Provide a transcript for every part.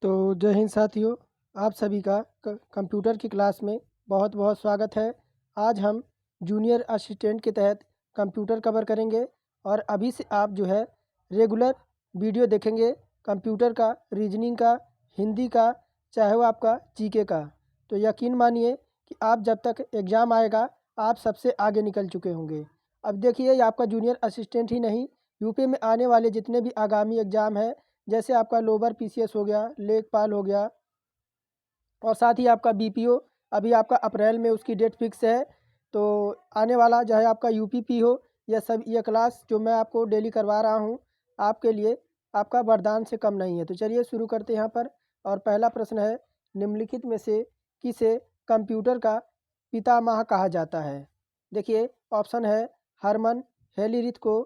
तो जय हिंद साथियों, आप सभी का कंप्यूटर की क्लास में बहुत बहुत स्वागत है। आज हम जूनियर असिस्टेंट के तहत कंप्यूटर कवर करेंगे और अभी से आप जो है रेगुलर वीडियो देखेंगे कंप्यूटर का, रीजनिंग का, हिंदी का, चाहे वो आपका जीके का। तो यकीन मानिए कि आप जब तक एग्ज़ाम आएगा आप सबसे आगे निकल चुके होंगे। अब देखिए, ये आपका जूनियर असिस्टेंट ही नहीं, यूपी में आने वाले जितने भी आगामी एग्ज़ाम है, जैसे आपका लोअर पीसीएस हो गया, लेखपाल हो गया, और साथ ही आपका बीपीओ, अभी आपका अप्रैल में उसकी डेट फिक्स है। तो आने वाला जो है आपका यूपीपी हो, ये क्लास जो मैं आपको डेली करवा रहा हूँ आपके लिए, आपका वरदान से कम नहीं है। तो चलिए शुरू करते हैं यहाँ पर। और पहला प्रश्न है, निम्नलिखित में से किसे कंप्यूटर का पितामह कहा जाता है? देखिए, ऑप्शन है हरमन हेलीरिथ को,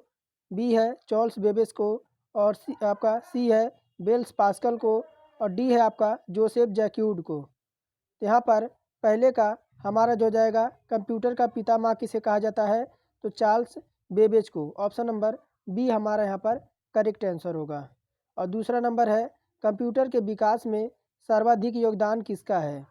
बी है चार्ल्स बेबेज को, और सी है बेल्स पास्कल को, और डी है आपका जोसेफ जैक्यूड को। तो यहाँ पर पहले का हमारा जो जाएगा, कंप्यूटर का पितामह किसे कहा जाता है? तो चार्ल्स बेबेज को। ऑप्शन नंबर बी हमारा यहाँ पर करेक्ट आंसर होगा। और दूसरा नंबर है, कंप्यूटर के विकास में सर्वाधिक योगदान किसका है?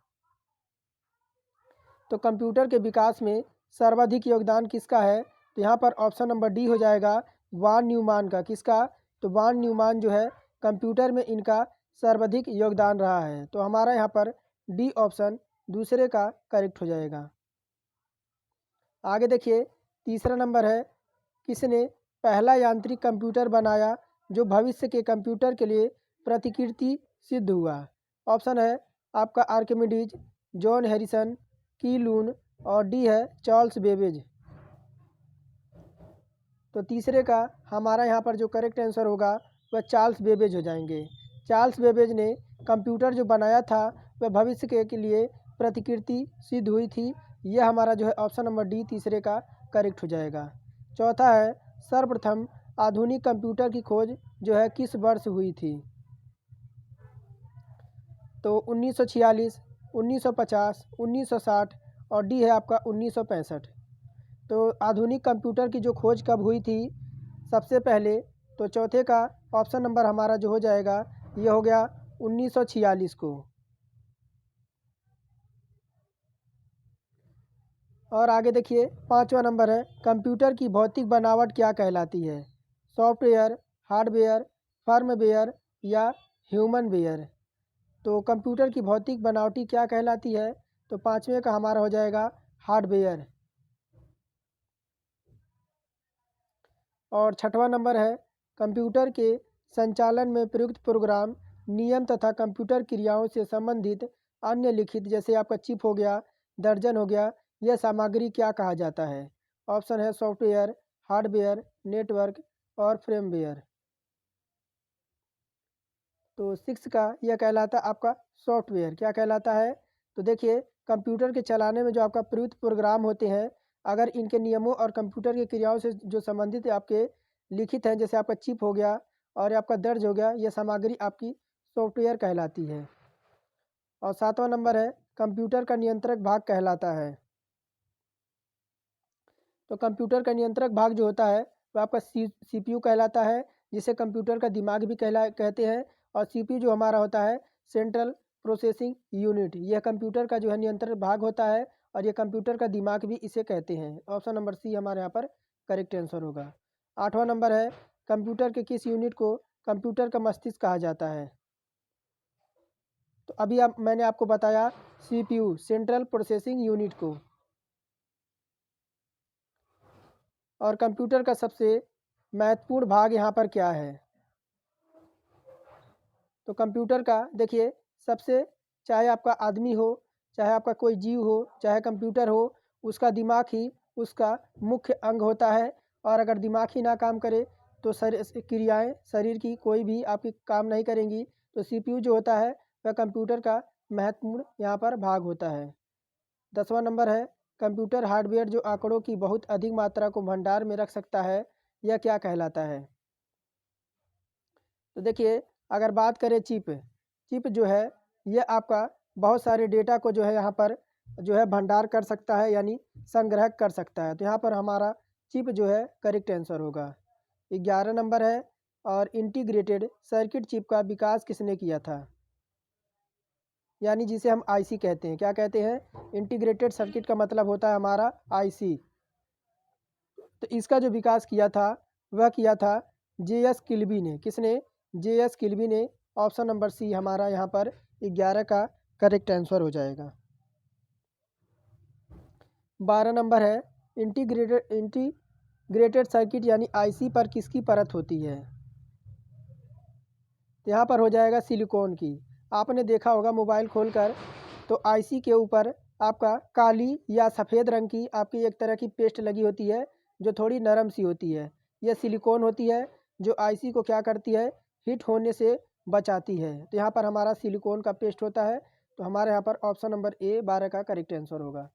तो कंप्यूटर के विकास में सर्वाधिक योगदान किसका है? तो यहाँ पर ऑप्शन नंबर डी हो जाएगा, वान न्यूमान का। किसका? तो वान न्यूमान जो है कंप्यूटर में इनका सर्वाधिक योगदान रहा है। तो हमारा यहाँ पर डी ऑप्शन दूसरे का करेक्ट हो जाएगा। आगे देखिए, तीसरा नंबर है, किसने पहला यांत्रिक कंप्यूटर बनाया जो भविष्य के कंप्यूटर के लिए प्रतिकृति सिद्ध हुआ? ऑप्शन है आपका आर्किमिडीज, जॉन हैरिसन, की लून, और डी है चार्ल्स बेबेज। तो तीसरे का हमारा यहाँ पर जो करेक्ट आंसर होगा वह चार्ल्स बेबेज हो जाएंगे। चार्ल्स बेबेज ने कंप्यूटर जो बनाया था वह भविष्य के लिए प्रतिकृति सिद्ध हुई थी। यह हमारा जो है ऑप्शन नंबर डी तीसरे का करेक्ट हो जाएगा। चौथा है, सर्वप्रथम आधुनिक कंप्यूटर की खोज जो है किस वर्ष हुई थी? तो 1946, 1950, 1960, और डी है आपका 1965। तो आधुनिक कंप्यूटर की जो खोज कब हुई थी सबसे पहले? तो चौथे का ऑप्शन नंबर हमारा जो हो जाएगा, ये हो गया 1946 को। और आगे देखिए, पांचवा नंबर है, कंप्यूटर की भौतिक बनावट क्या कहलाती है? सॉफ्टवेयर, हार्डवेयर, फर्मवेयर, या ह्यूमनवेयर? तो कंप्यूटर की भौतिक बनावटी क्या कहलाती है? तो पाँचवें का हमारा हो जाएगा हार्डवेयर। और छठवां नंबर है, कंप्यूटर के संचालन में प्रयुक्त प्रोग्राम, नियम तथा कंप्यूटर क्रियाओं से संबंधित अन्य लिखित, जैसे आपका चिप हो गया, दर्जन हो गया, यह सामग्री क्या कहा जाता है? ऑप्शन है सॉफ्टवेयर, हार्डवेयर, नेटवर्क, और फ्रेमवेयर। तो सिक्स का यह कहलाता आपका सॉफ्टवेयर। क्या कहलाता है? तो देखिए, कंप्यूटर के चलाने में जो आपका प्रयुक्त प्रोग्राम होते हैं, अगर इनके नियमों और कंप्यूटर की क्रियाओं से जो संबंधित आपके लिखित हैं, जैसे आपका चिप हो गया और आपका दर्ज हो गया, यह सामग्री आपकी सॉफ्टवेयर कहलाती है। और सातवां नंबर है, कंप्यूटर का नियंत्रक भाग कहलाता है। तो कंप्यूटर का नियंत्रक भाग जो होता है वह आपका सीपीयू कहलाता है, जिसे कंप्यूटर का दिमाग भी कहते हैं। और सीपीयू जो हमारा होता है, सेंट्रल प्रोसेसिंग यूनिट, यह कंप्यूटर का जो है नियंत्रण भाग होता है, और यह कंप्यूटर का दिमाग भी इसे कहते हैं। ऑप्शन नंबर सी हमारे यहाँ पर करेक्ट आंसर होगा। आठवां नंबर है, कंप्यूटर के किस यूनिट को कंप्यूटर का मस्तिष्क कहा जाता है? तो अभी मैंने आपको बताया सीपीयू, सेंट्रल प्रोसेसिंग यूनिट को। और कंप्यूटर का सबसे महत्वपूर्ण भाग यहाँ पर क्या है? तो कंप्यूटर का देखिए, सबसे, चाहे आपका आदमी हो, चाहे आपका कोई जीव हो, चाहे कंप्यूटर हो, उसका दिमाग ही उसका मुख्य अंग होता है। और अगर दिमाग ही ना काम करे तो क्रियाएं शरीर की कोई भी आपकी काम नहीं करेंगी। तो सीपीयू जो होता है वह कंप्यूटर का महत्वपूर्ण यहाँ पर भाग होता है। 10वां नंबर है, कंप्यूटर हार्डवेयर जो आंकड़ों की बहुत अधिक मात्रा को भंडार में रख सकता है, यह क्या कहलाता है? तो देखिए, अगर बात करें चिप, चिप जो है यह आपका बहुत सारे डेटा को जो है यहाँ पर जो है भंडार कर सकता है, यानी संग्रह कर सकता है। तो यहाँ पर हमारा चिप जो है करेक्ट आंसर होगा। 11 नंबर है, और इंटीग्रेटेड सर्किट चिप का विकास किसने किया था? यानी जिसे हम आईसी कहते हैं। क्या कहते हैं? इंटीग्रेटेड सर्किट का मतलब होता है हमारा आईसी। तो इसका जो विकास किया था वह किया था जे.एस. किल्बी ने। किसने? जे.एस. किल्बी ने। ऑप्शन नंबर सी हमारा यहाँ पर 11 का करेक्ट आंसर हो जाएगा। 12 नंबर है इंटीग्रेटेड सर्किट यानी आईसी पर किसकी परत होती है? यहाँ पर हो जाएगा सिलिकॉन की। आपने देखा होगा मोबाइल खोलकर तो आईसी के ऊपर आपका काली या सफ़ेद रंग की आपकी एक तरह की पेस्ट लगी होती है जो थोड़ी नरम सी होती है। यह सिलिकॉन होती है जो आईसी को क्या करती है? हीट होने से बचाती है। तो यहाँ पर हमारा सिलिकॉन का पेस्ट होता है। तो हमारे यहाँ पर ऑप्शन नंबर ए 12 का करेक्ट आंसर होगा।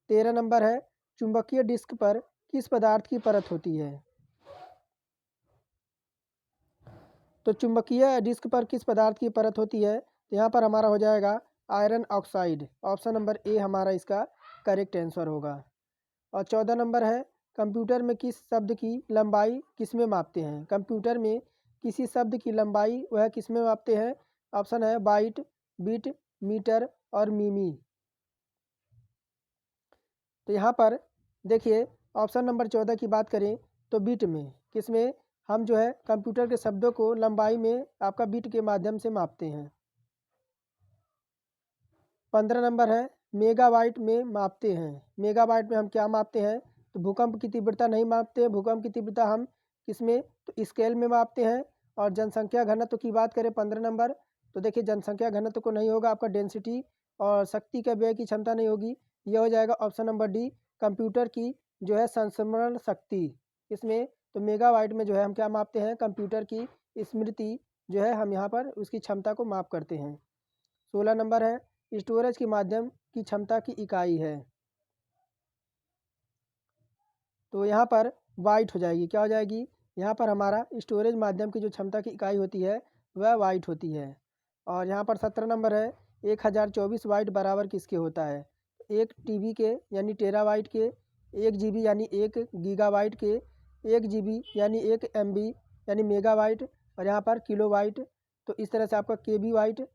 13 नंबर है चुंबकीय डिस्क पर किस पदार्थ की परत होती है? तो चुंबकीय डिस्क पर किस पदार्थ की परत होती है? तो यहाँ पर हमारा हो जाएगा iron oxide. Option number A हमारा इसका करेक्ट आंसर होगा। और 14 नंबर है कंप्यूटर में किस शब्द की लंबाई किस में मापते हैं? कंप्यूटर में किसी शब्द की लंबाई वह किस में मापते हैं? ऑप्शन है बाइट, बिट, मीटर और मिमी। तो यहाँ पर देखिए ऑप्शन नंबर 14 की बात करें तो बिट में। किस में? हम जो है कंप्यूटर के शब्दों को लंबाई में आपका बिट के माध्यम से मापते हैं। 15 नंबर है मेगाबाइट में मापते हैं। मेगाबाइट में हम क्या मापते हैं? तो भूकंप की तीव्रता नहीं मापते हैं। भूकंप की तीव्रता हम किस में? तो स्केल में मापते हैं। और जनसंख्या घनत्व की बात करें 15 नंबर तो देखिए जनसंख्या घनत्व को नहीं होगा, आपका डेंसिटी और शक्ति का व्यय की क्षमता नहीं होगी। यह हो जाएगा ऑप्शन नंबर डी कंप्यूटर की जो है संस्मरण शक्ति। इसमें तो मेगाबाइट में जो है हम क्या मापते हैं? कंप्यूटर की स्मृति जो है हम यहाँ पर उसकी क्षमता को माप करते हैं। 16 नंबर है स्टोरेज के माध्यम की क्षमता की इकाई है। तो यहाँ पर वाइट हो जाएगी। क्या हो जाएगी? यहाँ पर हमारा स्टोरेज माध्यम की जो क्षमता की इकाई होती है वह वाइट होती है। और यहाँ पर 17 नंबर है 1024 वाइट बराबर किसके होता है? एक टीबी के यानी टेराबाइट के, 1 जीबी यानी 1 गीगाबाइट के, 1 जीबी यानी 1 एमबी यानी मेगाबाइट और यहाँ पर किलोबाइट। तो इस तरह से आपका केबी वाइट।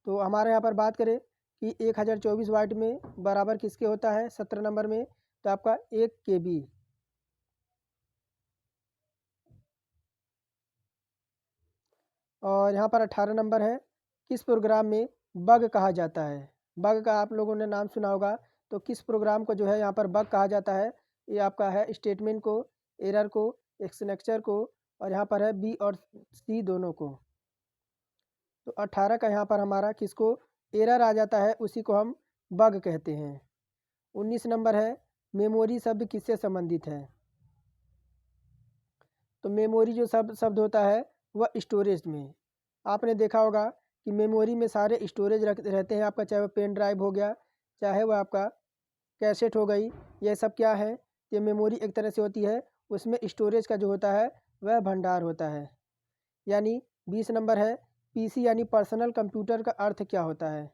तो हमारे यहाँ पर बात करें कि 1024 वाट में बराबर किसके होता है 17 नंबर में? तो आपका 1 केबी। और यहाँ पर 18 नंबर है किस प्रोग्राम में बग कहा जाता है? बग का आप लोगों ने नाम सुना होगा। तो किस प्रोग्राम को जो है यहाँ पर बग कहा जाता है? ये आपका है स्टेटमेंट को, एरर को, एक्सनेक्चर को और यहाँ पर है बी और सी दोनों को। तो 18 का यहाँ पर हमारा किसको एरर आ जाता है उसी को हम बग कहते हैं। 19 नंबर है मेमोरी शब्द किससे संबंधित है? तो मेमोरी जो शब्द होता है वह स्टोरेज में। आपने देखा होगा कि मेमोरी में सारे स्टोरेज रहते हैं आपका, चाहे वह पेन ड्राइव हो गया, चाहे वह आपका कैसेट हो गई, यह सब क्या है? ये मेमोरी एक तरह से होती है, उसमें स्टोरेज का जो होता है वह भंडार होता है। यानी 20 नंबर है पीसी यानी पर्सनल कंप्यूटर का अर्थ क्या होता है?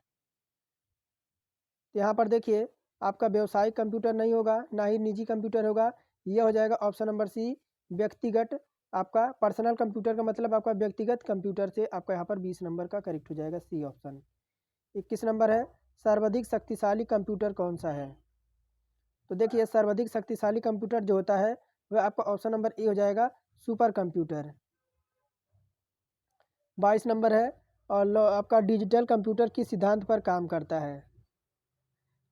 यहाँ पर देखिए आपका व्यावसायिक कंप्यूटर नहीं होगा, ना ही निजी कंप्यूटर होगा। यह हो जाएगा ऑप्शन नंबर सी व्यक्तिगत। आपका पर्सनल कंप्यूटर का मतलब आपका व्यक्तिगत कंप्यूटर से आपका यहाँ पर 20 नंबर का करेक्ट हो जाएगा सी ऑप्शन। 21 नंबर है सर्वाधिक शक्तिशाली कंप्यूटर कौन सा है? तो देखिए सर्वाधिक शक्तिशाली कंप्यूटर जो होता है वह आपका ऑप्शन नंबर ए हो जाएगा सुपर कंप्यूटर। 22 नंबर है और आपका डिजिटल कंप्यूटर किस सिद्धांत पर काम करता है?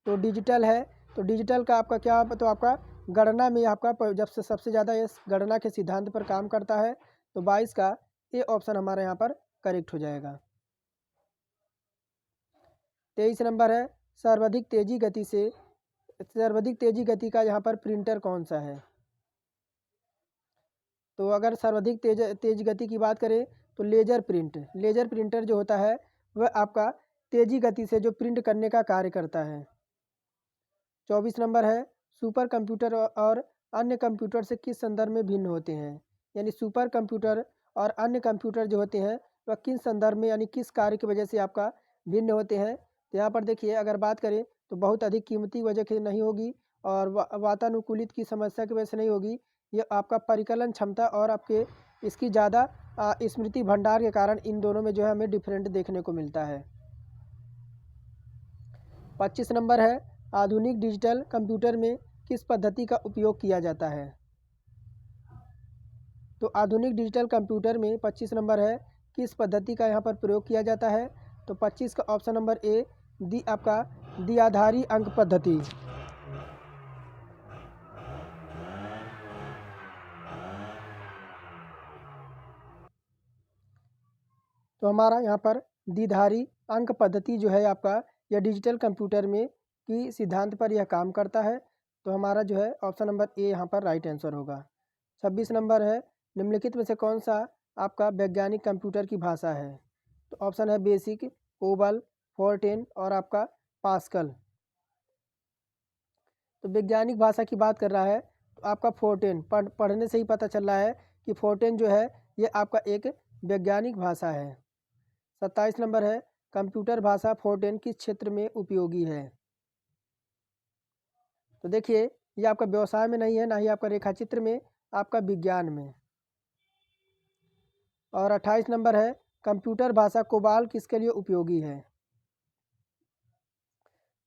तो डिजिटल है तो डिजिटल का आपका क्या? तो आपका गणना में आपका जब से सबसे ज़्यादा ये गणना के सिद्धांत पर काम करता है। तो 22 का ए ऑप्शन हमारे यहाँ पर करेक्ट हो जाएगा। 23 नंबर है सर्वाधिक तेजी गति का यहाँ पर प्रिंटर कौन सा है? तो अगर सर्वाधिक तेज गति की बात करें तो लेज़र प्रिंटर जो होता है वह आपका तेज़ी गति से जो प्रिंट करने का कार्य करता है। 24 नंबर है सुपर कंप्यूटर और अन्य कंप्यूटर से किस संदर्भ में भिन्न होते हैं? यानी सुपर कंप्यूटर और अन्य कंप्यूटर जो होते हैं वह किस संदर्भ में यानी किस कार्य की वजह से आपका भिन्न होते हैं? तो यहाँ पर देखिए अगर बात करें तो बहुत अधिक कीमती वजह से नहीं होगी और वातानुकूलित की समस्या की वजह से नहीं होगी। ये आपका परिकलन क्षमता और आपके इसकी ज़्यादा स्मृति भंडार के कारण इन दोनों में जो है हमें डिफरेंट देखने को मिलता है। 25 नंबर है आधुनिक डिजिटल कंप्यूटर में किस पद्धति का उपयोग किया जाता है। तो आधुनिक डिजिटल कंप्यूटर में 25 नंबर है किस पद्धति का यहाँ पर प्रयोग किया जाता है। तो 25 का ऑप्शन नंबर ए आपका द्विआधारी अंक पद्धति। तो हमारा यहाँ पर द्विधारी अंक पद्धति जो है आपका यह डिजिटल कंप्यूटर में की सिद्धांत पर यह काम करता है। तो हमारा जो है ऑप्शन नंबर ए यहाँ पर राइट आंसर होगा। 26 नंबर है निम्नलिखित में से कौन सा आपका वैज्ञानिक कंप्यूटर की भाषा है। तो ऑप्शन है बेसिक, कोबल, फोर्टेन और आपका पास्कल। तो वैज्ञानिक भाषा की बात कर रहा है तो आपका फोर्टेन पढ़ने से ही पता चल रहा है कि फोर्टेन जो है ये आपका एक वैज्ञानिक भाषा है। 27 नंबर है कंप्यूटर भाषा फोर्टेन किस क्षेत्र में उपयोगी है। तो देखिए ये आपका व्यवसाय में नहीं है, ना ही आपका रेखाचित्र में, आपका विज्ञान में। और 28 नंबर है कंप्यूटर भाषा कोबाल किसके लिए उपयोगी है।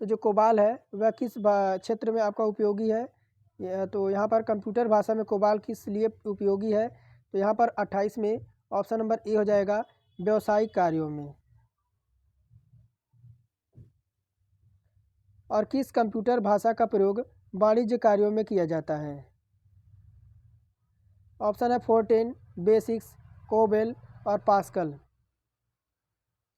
तो जो कोबाल है वह किस क्षेत्र में आपका उपयोगी है। तो यहाँ पर कंप्यूटर भाषा में कोबाल किस लिए उपयोगी है। तो यहाँ पर 28 में ऑप्शन नंबर ए हो जाएगा व्यावसायिक कार्यों में। और किस कंप्यूटर भाषा का प्रयोग वाणिज्य कार्यों में किया जाता है। ऑप्शन है फोर्टेन, बेसिक्स, कोबेल और पास्कल।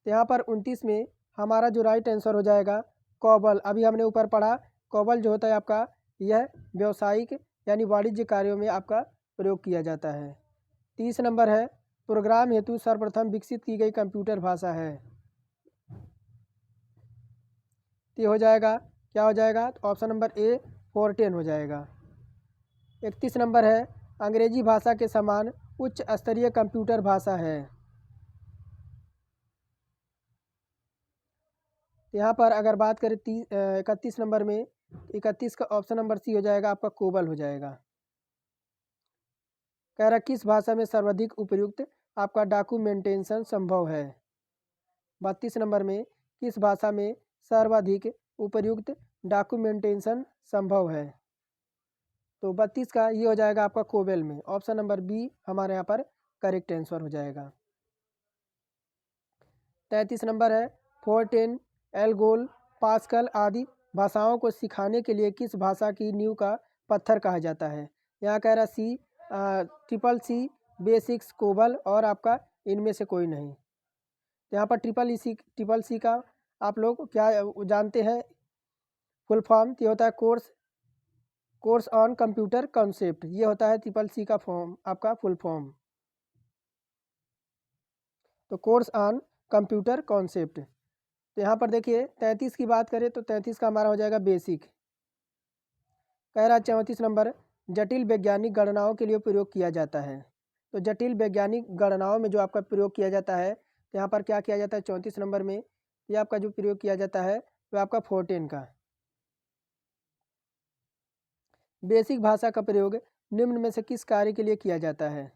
तो यहाँ पर 29 में हमारा जो राइट आंसर हो जाएगा कोबल। अभी हमने ऊपर पढ़ा कोबल जो होता है आपका यह व्यावसायिक यानी वाणिज्य कार्यों में आपका प्रयोग किया जाता है। 30 नंबर है प्रोग्राम हेतु सर्वप्रथम विकसित की गई कंप्यूटर भाषा है। तो हो जाएगा क्या हो जाएगा। तो ऑप्शन नंबर ए फोर्टेन हो जाएगा। 31 नंबर है अंग्रेजी भाषा के समान उच्च स्तरीय कंप्यूटर भाषा है। यहाँ पर अगर बात करें 31 नंबर में, 31 का ऑप्शन नंबर सी हो जाएगा आपका कोबल हो जाएगा। कह रहा किस भाषा में सर्वाधिक उपयुक्त आपका डॉक्यूमेंटेशन संभव है। 32 नंबर में किस भाषा में सर्वाधिक उपयुक्त डॉक्यूमेंटेशन संभव है। तो 32 का ये हो जाएगा आपका कोबेल में। ऑप्शन नंबर बी हमारे यहाँ पर करेक्ट आंसर हो जाएगा। 33 नंबर है फोर्टेन, एल्गोल, पास्कल आदि भाषाओं को सिखाने के लिए किस भाषा की नींव का पत्थर कहा जाता है। यहाँ कह रहा सी, ट्रिपल सी, बेसिक्स, कोबल और आपका इनमें से कोई नहीं। यहाँ पर ट्रिपल सी का आप लोग क्या जानते हैं फुल फॉर्म। ये होता है कोर्स ऑन कंप्यूटर कॉन्सेप्ट। ये होता है ट्रिपल सी का फॉर्म आपका फुल फॉर्म। तो कोर्स ऑन कंप्यूटर कॉन्सेप्ट। तो यहाँ पर देखिए 33 की बात करें तो 33 का हमारा हो जाएगा बेसिक। कह रहा 34 नंबर जटिल वैज्ञानिक गणनाओं के लिए प्रयोग किया जाता है। तो जटिल वैज्ञानिक गणनाओं में जो आपका प्रयोग किया जाता है तो यहाँ पर क्या किया जाता है 34 नंबर में ये आपका जो प्रयोग किया जाता है वह आपका फोर्टेन का। बेसिक भाषा का प्रयोग निम्न में से किस कार्य के लिए किया जाता है।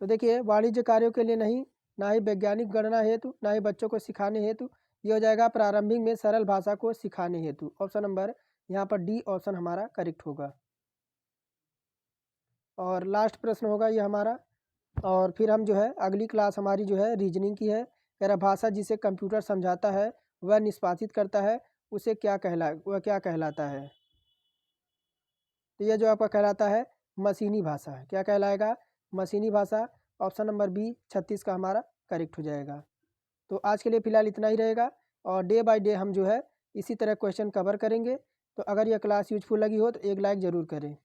तो देखिए वाणिज्य कार्यों के लिए नहीं, ना ही वैज्ञानिक गणना हेतु, ना ही बच्चों को सिखाने हेतु। ये हो जाएगा प्रारंभिक में सरल भाषा को सिखाने हेतु। ऑप्शन नंबर यहाँ पर डी ऑप्शन हमारा करेक्ट होगा। और लास्ट प्रश्न होगा ये हमारा। और फिर हम जो है अगली क्लास हमारी जो है रीजनिंग की है। कह रहा भाषा जिसे कंप्यूटर समझाता है वह निष्पादित करता है उसे वह क्या कहलाता है। तो यह जो आपका कहलाता है मशीनी भाषा। क्या कहलाएगा मशीनी भाषा। ऑप्शन नंबर बी 36 का हमारा करेक्ट हो जाएगा। तो आज के लिए फ़िलहाल इतना ही रहेगा और डे बाय डे हम जो है इसी तरह क्वेश्चन कवर करेंगे। तो अगर यह क्लास यूजफुल लगी हो तो एक लाइक ज़रूर करें।